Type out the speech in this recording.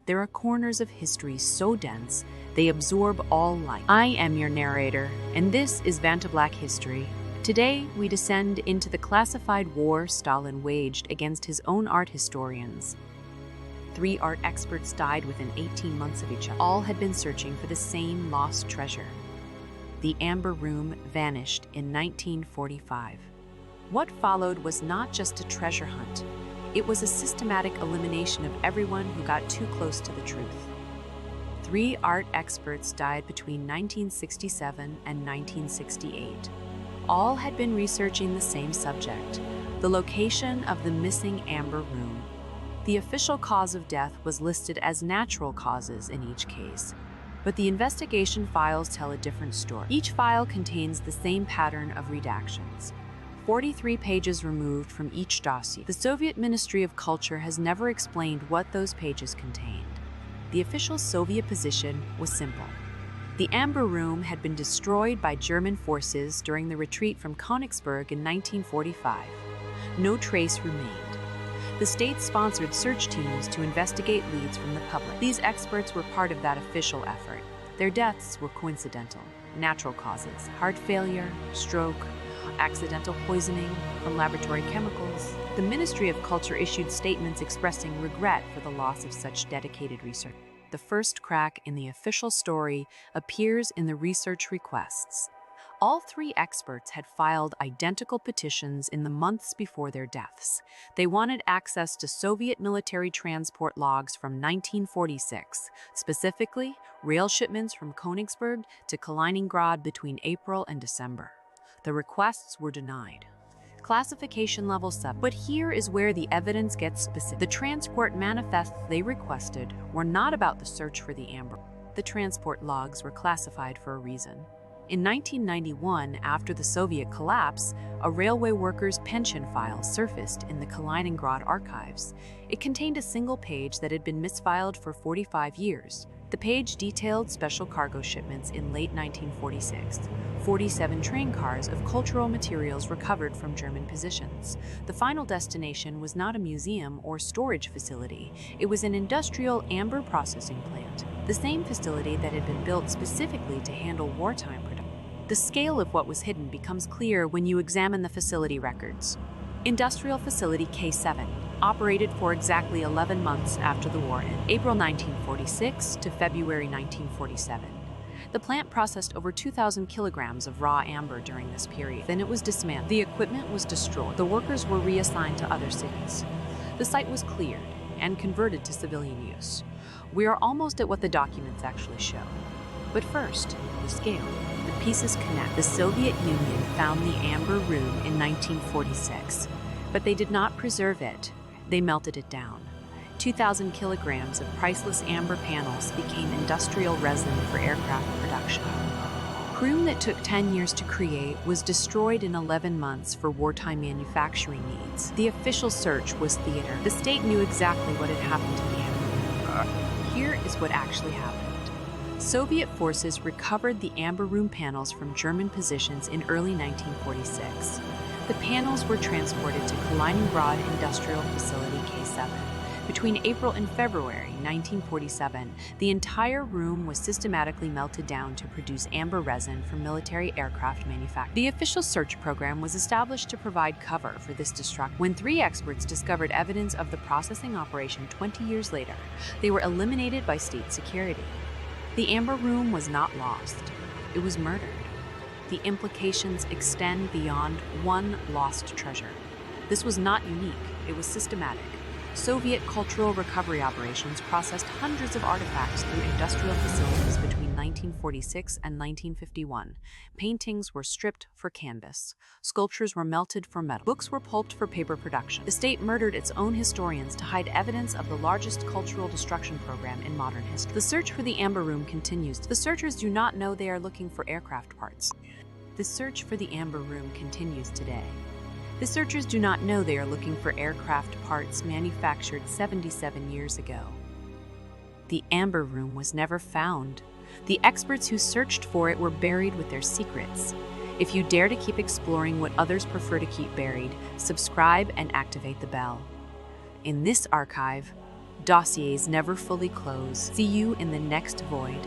There are corners of history so dense, they absorb all light. I am your narrator, and this is Vantablack History. Today, we descend into the classified war Stalin waged against his own art historians. 3 art experts died within 18 months of each other. All had been searching for the same lost treasure. The Amber Room vanished in 1945. What followed was not just a treasure hunt. It was a systematic elimination of everyone who got too close to the truth. 3 art experts died between 1967 and 1968. All had been researching the same subject, the location of the missing Amber Room. The official cause of death was listed as natural causes in each case, but the investigation files tell a different story. Each file contains the same pattern of redactions, 43 pages removed from each dossier. The Soviet Ministry of Culture has never explained what those pages contained. The official Soviet position was simple. The Amber Room had been destroyed by German forces during the retreat from Königsberg in 1945. No trace remained. The state sponsored search teams to investigate leads from the public. These experts were part of that official effort. Their deaths were coincidental, natural causes, heart failure, stroke, accidental poisoning from laboratory chemicals. The Ministry of Culture issued statements expressing regret for the loss of such dedicated research. The first crack in the official story appears in the research requests. All 3 experts had filed identical petitions in the months before their deaths. They wanted access to Soviet military transport logs from 1946, specifically rail shipments from Königsberg to Kaliningrad between April and December. The requests were denied. Classification level 7. But here is where the evidence gets specific. The transport manifests they requested were not about the search for the Amber. The transport logs were classified for a reason. In 1991, after the Soviet collapse, a railway workers' pension file surfaced in the Kaliningrad archives. It contained a single page that had been misfiled for 45 years. The page detailed special cargo shipments in late 1946, 47 train cars of cultural materials recovered from German positions. The final destination was not a museum or storage facility. It was an industrial amber processing plant, the same facility that had been built specifically to handle wartime production. The scale of what was hidden becomes clear when you examine the facility records. Industrial Facility K7 operated for exactly 11 months after the war ended, April 1946 to February 1947. The plant processed over 2,000 kilograms of raw amber during this period. Then it was dismantled. The equipment was destroyed. The workers were reassigned to other cities. The site was cleared and converted to civilian use. We are almost at what the documents actually show. But first, the scale. The pieces connect. The Soviet Union found the Amber Room in 1946, but they did not preserve it. They melted it down. 2,000 kilograms of priceless amber panels became industrial resin for aircraft production. Chrome that took 10 years to create was destroyed in 11 months for wartime manufacturing needs. The official search was theater. The state knew exactly what had happened to the Amber Room. Here is what actually happened. Soviet forces recovered the Amber Room panels from German positions in early 1946. The panels were transported to Kaliningrad Industrial Facility K7. Between April and February 1947, the entire room was systematically melted down to produce amber resin for military aircraft manufacturing. The official search program was established to provide cover for this destruction. When 3 experts discovered evidence of the processing operation 20 years later, they were eliminated by state security. The Amber Room was not lost. It was murdered. The implications extend beyond one lost treasure. This was not unique. It was systematic. Soviet cultural recovery operations processed hundreds of artifacts through industrial facilities between 1946 and 1951. Paintings were stripped for canvas. Sculptures were melted for metal. Books were pulped for paper production. The state murdered its own historians to hide evidence of the largest cultural destruction program in modern history. The search for the Amber Room continues. The searchers do not know they are looking for aircraft parts. The search for the Amber Room continues today. The searchers do not know they are looking for aircraft parts manufactured 77 years ago. The Amber Room was never found. The experts who searched for it were buried with their secrets. If you dare to keep exploring what others prefer to keep buried, subscribe and activate the bell. In this archive, Dossiers never fully close. See you in the next void.